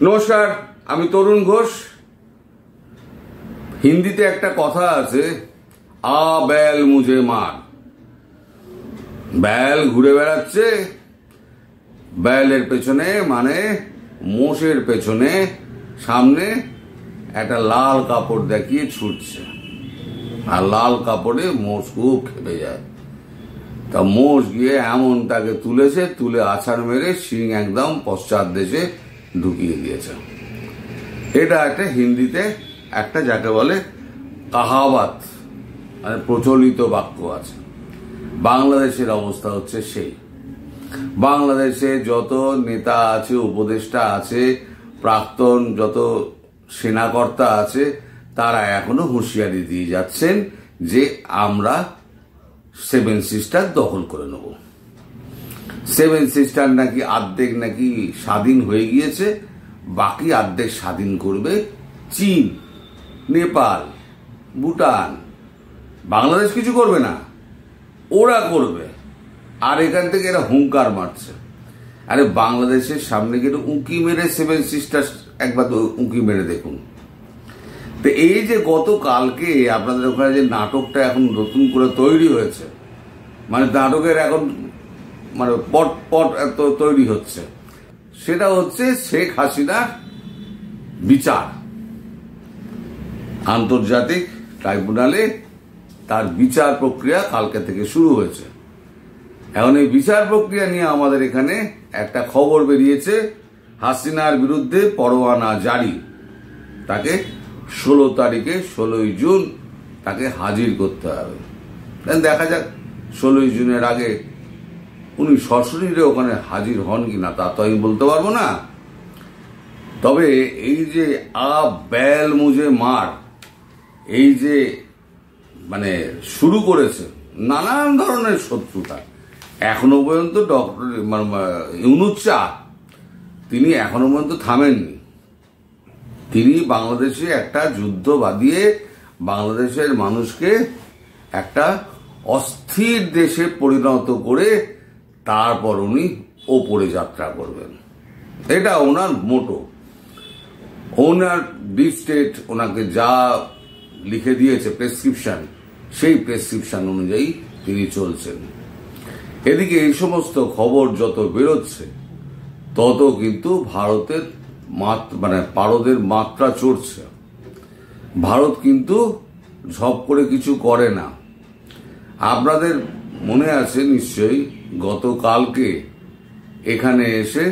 নমস্কার, আমি তরুণ ঘোষ। হিন্দিতে একটা কথা আছে, আ ব্যাল মুঝে মার। ব্যাল ঘুরে বেড়াচ্ছে, ব্যালের পেছনে মানে মোষের পেছনে সামনে একটা লাল কাপড় দেখিয়ে ছুটছে, আর লাল কাপড়ে মোষ খুব খেপে যায়। তা মোষ গিয়ে এমন তাকে তুলেছে, তুলে আছাড় মেরে শিং একদম পশ্চাৎ দেশে ঢুকিয়ে দিয়েছে। এটা একটা হিন্দিতে একটা যাকে বলে কাহাওয়াত, মানে প্রচলিত বাক্য আছে। বাংলাদেশের অবস্থা হচ্ছে সেই। বাংলাদেশে যত নেতা আছে, উপদেষ্টা আছে, প্রাক্তন যত সেনাকর্তা আছে, তারা এখনো হুঁশিয়ারি দিয়ে যাচ্ছেন যে আমরা 7 সিস্টার দখল করে নেব। 7 সিস্টার নাকি অর্ধেক নাকি স্বাধীন হয়ে গিয়েছে, বাকি অর্ধেক স্বাধীন করবে চীন, নেপাল, ভুটান। বাংলাদেশ কিছু করবে না, ওরা করবে। আর এখান থেকে এরা হুঙ্কার মারছে। আরে বাংলাদেশের সামনে গিয়ে উঁকি মেরে 7 সিস্টার একবার উঁকি মেরে দেখুন। তো এই যে গতকালকে আপনাদের ওখানে যে নাটকটা এখন নতুন করে তৈরি হয়েছে, মানে নাটকের এখন মানে পট পট এত তৈরি হচ্ছে, সেটা হচ্ছে শেখ হাসিনার বিচার। আন্তর্জাতিক ট্রাইব্যুনালে তার বিচার প্রক্রিয়া কালকে থেকে শুরু হয়েছে। এখন এই বিচার প্রক্রিয়া নিয়ে আমাদের এখানে একটা খবর বেরিয়েছে, হাসিনার বিরুদ্ধে পরোয়ানা জারি। তাকে 16 তারিখে 16ই জুন তাকে হাজির করতে হবে। দেখা যাক 16ই জুনের আগে উনি সশরীরে ওখানে হাজির হন কিনা, তা তো আমি বলতে পারবো না। তবে এই যে আ ব্যাল মুঝে মার, এই যে মানে শুরু করেছে নানান ধরনের শত্রুতা, এখনো পর্যন্ত ডক্টর ইউনূস তিনি এখনো পর্যন্ত থামেননি। তিনি বাংলাদেশে একটা যুদ্ধ বাঁধিয়ে বাংলাদেশের মানুষকে একটা অস্থির দেশে পরিণত করে তারপর উনি ওপরে যাত্রা করবেন। এটা ওনার মোটো। ওনার ডিপ স্টেট ওনাকে যা লিখে দিয়েছে প্রেসক্রিপশন, সেই প্রেসক্রিপশন অনুযায়ী তিনি চলছেন। এদিকে এই সমস্ত খবর যত বেরোচ্ছে তত কিন্তু ভারতের মানে পারদের মাত্রা চড়ছে। ভারত কিন্তু ঝপ করে কিছু করে না। আপনাদের মনে আছে নিশ্চয়ই, গতকালকে এখানে এসে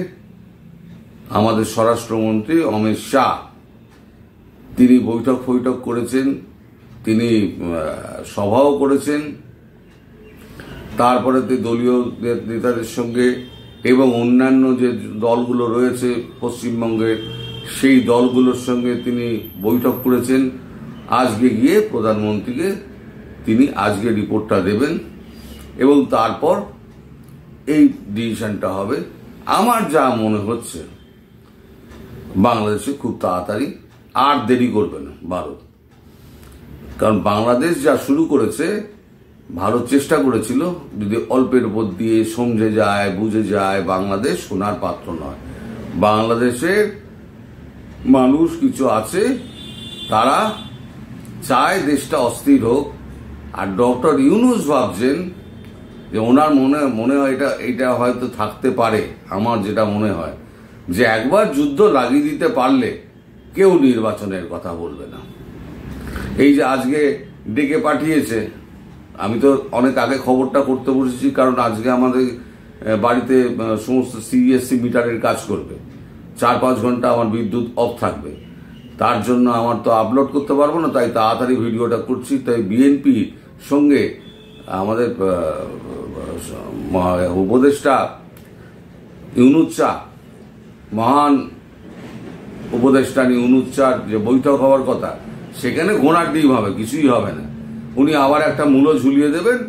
আমাদের স্বরাষ্ট্রমন্ত্রী অমিত শাহ তিনি বৈঠক করেছেন, তিনি সভাও করেছেন। তারপরে দলীয় নেতাদের সঙ্গে এবং অন্যান্য যে দলগুলো রয়েছে পশ্চিমবঙ্গের, সেই দলগুলোর সঙ্গে তিনি বৈঠক করেছেন। আজকে গিয়ে প্রধানমন্ত্রীকে তিনি আজকে রিপোর্টটা দেবেন এবং তারপর এই ডিসিশনটা হবে। আমার যা মনে হচ্ছে বাংলাদেশে খুব তাড়াতাড়ি আর দেরি করবে না ভারত, কারণ বাংলাদেশ যা শুরু করেছে, ভারত চেষ্টা করেছিল যদি অল্পের উপর দিয়ে সমঝে যায়, বুঝে যায়, বাংলাদেশ সোনার পাত্র নয়। বাংলাদেশের মানুষ কিছু আছে, তারা চায় দেশটা অস্থির হোক। আর ডক্টর ইউনূস ভাবছেন যে ওনার মনে হয় এটা হয়তো থাকতে পারে। আমার যেটা মনে হয় যে একবার যুদ্ধ লাগিয়ে দিতে পারলে কেউ নির্বাচনের কথা বলবে না। এই যে আজকে ডেকে পাঠিয়েছে, আমি তো অনেক আগে খবরটা করতে বসেছি, কারণ আজকে আমাদের বাড়িতে সমস্ত সিএসসি মিটারের কাজ করবে। 4-5 ঘন্টা আমার বিদ্যুৎ অফ থাকবে, তার জন্য আমার তো আপলোড করতে পারবো না, তাই তাড়াতাড়ি ভিডিওটা করছি। তাই বিএনপির সঙ্গে আমাদের উপদেষ্টা ইউনূস, মহান উপদেষ্টা ইউনূস যে বৈঠক হওয়ার কথা, সেখানে ঘোড়ার ডিম হবে, কিছুই হবে না। উনি আবার একটা মূল্য ঝুলিয়ে দেবেন,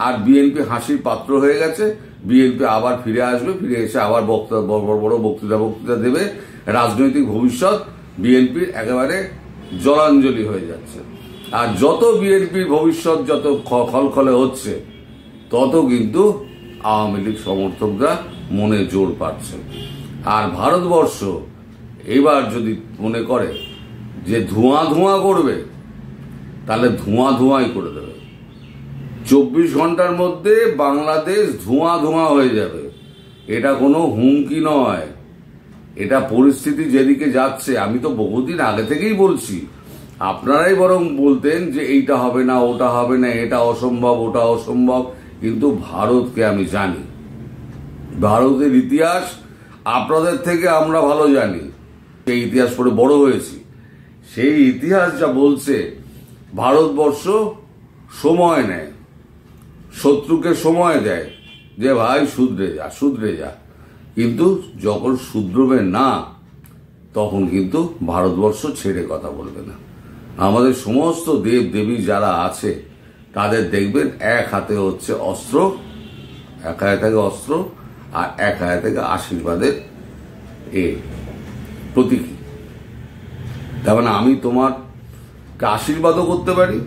আর বিএনপি হাসির পাত্র হয়ে গেছে। বিএনপি আবার ফিরে আসবে, ফিরে এসে আবার বড় বক্তৃতা দেবে। রাজনৈতিক ভবিষ্যৎ বিএনপির একেবারে জলাঞ্জলি হয়ে যাচ্ছে। আর যত বিএনপির ভবিষ্যৎ যত খলখলে হচ্ছে, তত কিন্তু আওয়ামী লীগ সমর্থকরা মনে জোর পাচ্ছে। আর ভারতবর্ষ এবার যদি মনে করে যে ধোঁয়া ধোঁয়া করবে, তাহলে ধোঁয়া ধোঁয়াই করে দেবে। 24 ঘন্টার মধ্যে বাংলাদেশ ধোঁয়া ধোঁয়া হয়ে যাবে। এটা কোনো হুমকি নয়, এটা পরিস্থিতি যেদিকে যাচ্ছে। আমি তো বহুদিন আগে থেকেই বলছি, আপনারাই বরং বলতেন যে এইটা হবে না, ওটা হবে না, এটা অসম্ভব, ওটা অসম্ভব। কিন্তু ভারতকে আমি জানি, ভারতের ইতিহাস আপনাদের থেকে আমরা ভালো জানি। সেই ইতিহাস পড়ে বড় হয়েছি। সেই ইতিহাস যা বলছে, ভারতবর্ষ সময় নেয়, শত্রুকে সময় দেয় যে ভাই শুধরে যা, শুধরে যা। কিন্তু যখন শুধরবে না, তখন কিন্তু ভারতবর্ষ ছেড়ে কথা বলবে না। আমাদের সমস্ত দেব দেবী যারা আছে, তাদের দেখবেন এক হাতে হচ্ছে অস্ত্র, এক হাতে থাকে অস্ত্র, আর এক হাতে থেকে আশীর্বাদের প্রতীকী। তার মানে আমি তোমাকে আশীর্বাদও করতে পারি,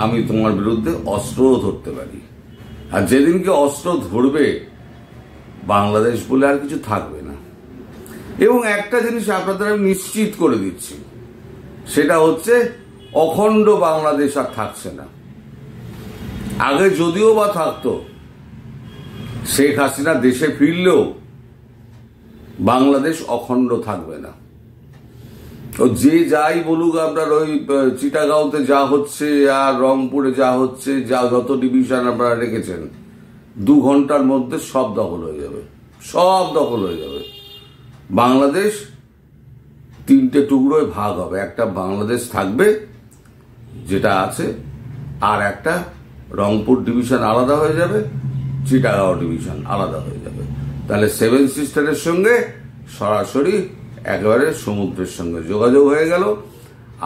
আমি তোমার বিরুদ্ধে অস্ত্রও ধরতে পারি। আর যেদিনকে অস্ত্র ধরবে, বাংলাদেশ বলে আর কিছু থাকবে না। এবং একটা জিনিস আপনাদের আমি নিশ্চিত করে দিচ্ছি, সেটা হচ্ছে অখণ্ড বাংলাদেশ আর থাকছে না। আগে যদিও বা থাকতো, শেখ হাসিনা দেশে ফিরলেও বাংলাদেশ অখণ্ড থাকবে না। ও যে যাই বলুক, আপনার ওই চিটাগাঁওতে যা হচ্ছে আর রংপুরে যা হচ্ছে, যা যত ডিভিশন আপনারা রেখেছেন, 2 ঘন্টার মধ্যে সব দখল হয়ে যাবে, সব দখল হয়ে যাবে। বাংলাদেশ 3টে টুকরোয় ভাগ হবে। একটা বাংলাদেশ থাকবে যেটা আছে, আর একটা রংপুর ডিভিশন আলাদা হয়ে যাবে, চিটাগাঁও ডিভিশন আলাদা হয়ে যাবে। তাহলে 7 সিস্টারের সঙ্গে সরাসরি একেবারে সমুদ্রের সঙ্গে যোগাযোগ হয়ে গেল।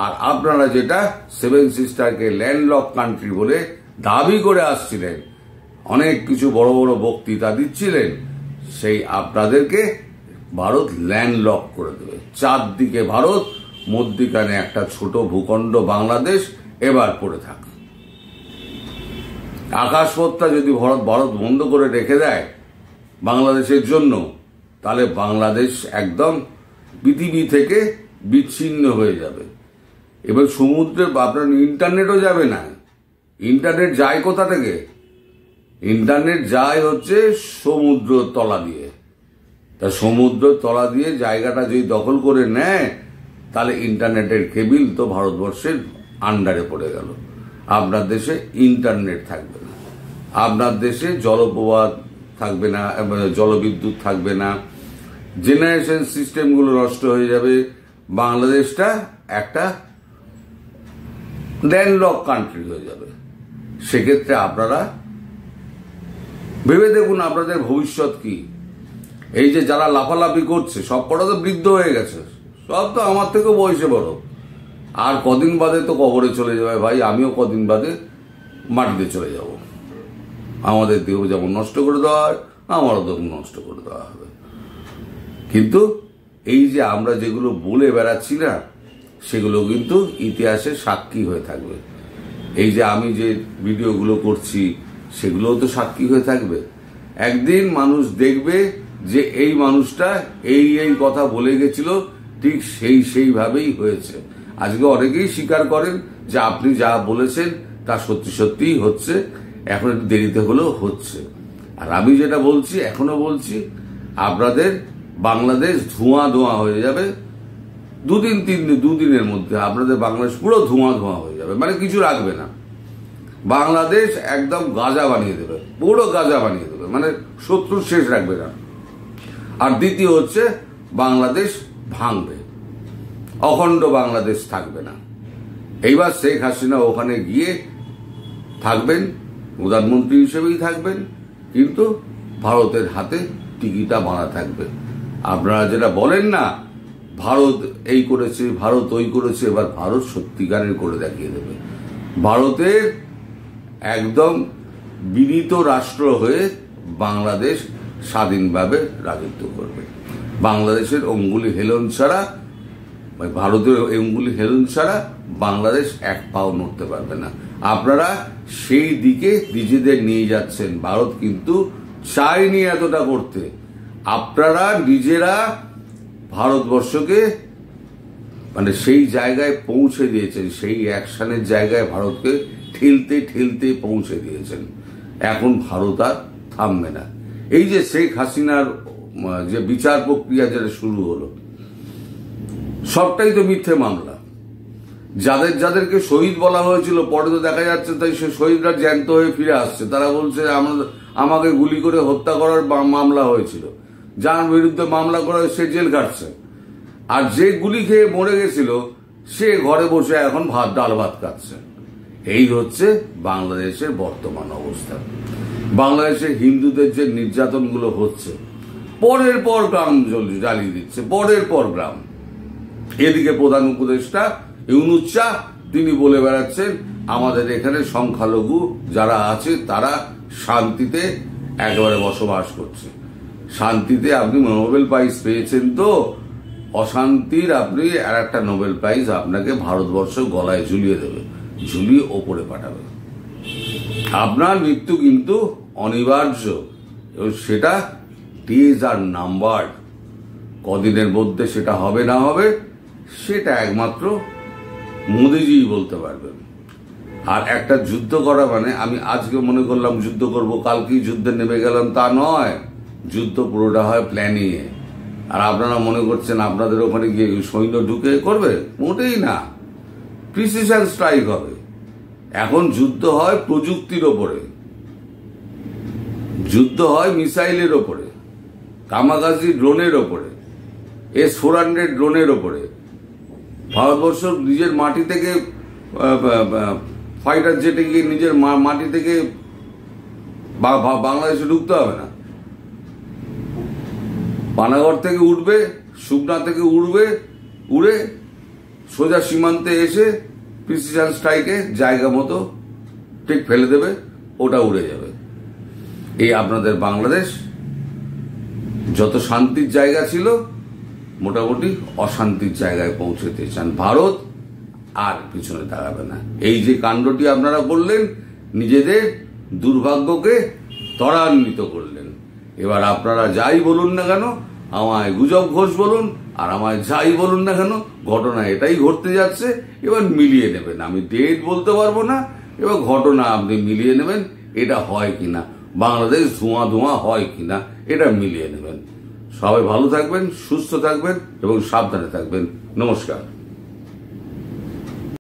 আর আপনারা যেটা 7 সিস্টারকে ল্যান্ডলক কান্ট্রি বলে দাবি করে আসছিলেন, অনেক কিছু বড় বড় বক্তৃতা দিচ্ছিলেন, সেই আপনাদেরকে ভারত ল্যান্ডলক করে দেবে। 4 দিকে ভারত, মধ্যিখানে একটা ছোট ভূখণ্ড বাংলাদেশ এবার পড়ে থাকে। আকাশপথটা যদি ভারত বন্ধ করে রেখে দেয় বাংলাদেশের জন্য, তাহলে বাংলাদেশ একদম পৃথিবী থেকে বিচ্ছিন্ন হয়ে যাবে। এবার সমুদ্রে আপনার ইন্টারনেটও যাবে না। ইন্টারনেট যায় কোথা থেকে? ইন্টারনেট যায় হচ্ছে সমুদ্র তলা দিয়ে। তা সমুদ্র তলা দিয়ে জায়গাটা যদি দখল করে নেয়, তাহলে ইন্টারনেটের কেবিল তো ভারতবর্ষের আন্ডারে পড়ে গেল। আপনার দেশে ইন্টারনেট থাকবে না, আপনার দেশে জলপ্রপাত থাকবে না, জলবিদ্যুৎ থাকবে না, জেনারেশন সিস্টেমগুলো নষ্ট হয়ে যাবে। বাংলাদেশটা একটা ল্যান্ডলক কান্ট্রি হয়ে যাবে। সেক্ষেত্রে আপনারা ভেবে দেখুন আপনাদের ভবিষ্যৎ কি। এই যে যারা লাফালাফি করছে, সব কটা তো বৃদ্ধ হয়ে গেছে, সব তো আমার থেকেও বয়সে বড়। আর কদিন বাদে তো কবরে চলে যাবে ভাই, আমিও কদিন বাদে মাটিতে চলে যাব। আমাদের দেহ যেমন নষ্ট করে দেওয়া হয়, আমারও দেহ নষ্ট করে দেওয়া হবে। কিন্তু এই যে আমরা যেগুলো বলে বেড়াচ্ছি না, সেগুলো কিন্তু ইতিহাসের সাক্ষী হয়ে থাকবে। এই যে আমি যে ভিডিওগুলো করছি, সেগুলোও তো সাক্ষী হয়ে থাকবে। একদিন মানুষ দেখবে যে এই মানুষটা এই কথা বলে গেছিল, ঠিক সেইভাবেই হয়েছে। আজকে অনেকেই স্বীকার করেন যে আপনি যা বলেছেন তা সত্যি সত্যিই হচ্ছে, এখন একটু দেরিতে হলেও হচ্ছে। আর আমি যেটা বলছি, এখনো বলছি, আপনাদের বাংলাদেশ ধোঁয়া ধোঁয়া হয়ে যাবে। 2-3 দিনের মধ্যে আপনাদের বাংলাদেশ পুরো ধোঁয়া ধোঁয়া হয়ে যাবে, মানে কিছু রাখবে না। বাংলাদেশ একদম গাজা বানিয়ে দেবে, পুরো গাজা বানিয়ে দেবে, মানে শত্রু শেষ রাখবে না। আর দ্বিতীয় হচ্ছে, বাংলাদেশ ভাঙবে, অখণ্ড বাংলাদেশ থাকবে না। এইবার শেখ হাসিনা ওখানে গিয়ে থাকবেন, প্রধানমন্ত্রী হিসেবেই থাকবেন, কিন্তু ভারতের হাতে টিকিটা বাঁধা থাকবে। আপনারা যেটা বলেন না, ভারত এই করেছে, ভারত ওই করেছে, এবার ভারত সত্যিকারের করে দেখিয়ে দেবে। ভারতের একদম বিনীত রাষ্ট্র হয়ে বাংলাদেশ স্বাধীনভাবে রাজত্ব করবে। বাংলাদেশের অঙ্গুলি হেলন ছাড়া, ভারতের অঙ্গুলি হেলন ছাড়া বাংলাদেশ এক পাও নড়তে পারবে না। আপনারা সেই দিকে নিজেদের নিয়ে যাচ্ছেন। ভারত কিন্তু চায়নি এতটা করতে। আপনারা নিজেরা ভারতবর্ষকে মানে সেই জায়গায় পৌঁছে দিয়েছেন, সেই অ্যাকশনের জায়গায় ভারতকে ঠেলতে ঠেলতে পৌঁছে দিয়েছেন। এখন ভারত আর থামবে না। এই যে শেখ হাসিনার যে বিচার প্রক্রিয়া যেটা শুরু হলো, সবটাই তো মিথ্যে মামলা। যাদেরকে শহীদ বলা হয়েছিল, পরে তো দেখা যাচ্ছে তাই সে শহীদরা জ্যান্ত হয়ে ফিরে আসছে। তারা বলছে আমাকে গুলি করে হত্যা করার মামলা হয়েছিল, যার বিরুদ্ধে মামলা করা সে জেল কাটছে। আর যে গুলি খেয়ে মরে গেছিল সে ঘরে বসে এখন ডাল ভাত খাচ্ছে। এই হচ্ছে বাংলাদেশের বর্তমান অবস্থা। বাংলাদেশের হিন্দুদের যে নির্যাতনগুলো হচ্ছে, পরের পর গ্রাম জ্বালিয়ে দিচ্ছে, পরের পর গ্রাম। এদিকে প্রধান উপদেষ্টা ইউনূস শাহ তিনি বলে বেড়াচ্ছেন আমাদের এখানে সংখ্যালঘু যারা আছে তারা শান্তিতে একেবারে বসবাস করছে। শান্তিতে আপনি নোবেল প্রাইজ পেয়েছেন, তো অশান্তির আপনি আর একটা নোবেল প্রাইজ আপনাকে ভারতবর্ষ গলায় ঝুলিয়ে দেবে, ঝুলিয়ে ওপরে পাঠাবে। আপনার মৃত্যু কিন্তু অনিবার্য এবং সেটা ডেজ আর নাম্বার। কদিনের মধ্যে সেটা হবে না হবে সেটা একমাত্র মোদিজি বলতে পারবেন। আর একটা যুদ্ধ করা মানে আমি আজকে মনে করলাম যুদ্ধ করব, কালকেই যুদ্ধে নেমে গেলাম, তা নয়। যুদ্ধ পুরোটা হয় প্ল্যানিংয়ে। আর আপনারা মনে করছেন আপনাদের ওখানে গিয়ে সৈন্য ঢুকে করবে, মোটেই না। প্রিসিশন স্ট্রাইক হবে। এখন যুদ্ধ হয় প্রযুক্তির ওপরে, যুদ্ধ হয় মিসাইলের ওপরে, কামাগাজি ড্রোনের ওপরে, S-400 ড্রোনের ওপরে। ভারতবর্ষ নিজের মাটি থেকে ফাইটার জেটে গিয়ে নিজের মাটি থেকে বাংলাদেশে ঢুকতে হবে না। পানাগড় থেকে উঠবে, সুগনা থেকে উড়ে সোজা সীমান্তে এসে প্রিসিশন স্ট্রাইকে জায়গা মতো ঠিক ফেলে দেবে, ওটা উড়ে যাবে। এই আপনাদের বাংলাদেশ যত শান্তির জায়গা ছিল মোটামুটি অশান্তির জায়গায় পৌঁছতে চান। ভারত আর পিছনে দাঁড়াবে না। এই যে কাণ্ডটি আপনারা করলেন, নিজেদের দুর্ভাগ্যকে ত্বরান্বিত করলেন। এবার আপনারা যাই বলুন না কেন, আমায় গুজব ঘোষ বলুন আর আমায় যাই বলুন না কেন, ঘটনা এটাই ঘটতে যাচ্ছে। এবার মিলিয়ে নেবেন। আমি ডেট বলতে পারবো না, এবার ঘটনা আপনি মিলিয়ে নেবেন, এটা হয় কিনা, বাংলাদেশ ধোঁয়া ধোঁয়া হয় কিনা এটা মিলিয়ে নেবেন। সবাই ভালো থাকবেন, সুস্থ থাকবেন এবং সাবধানে থাকবেন। নমস্কার।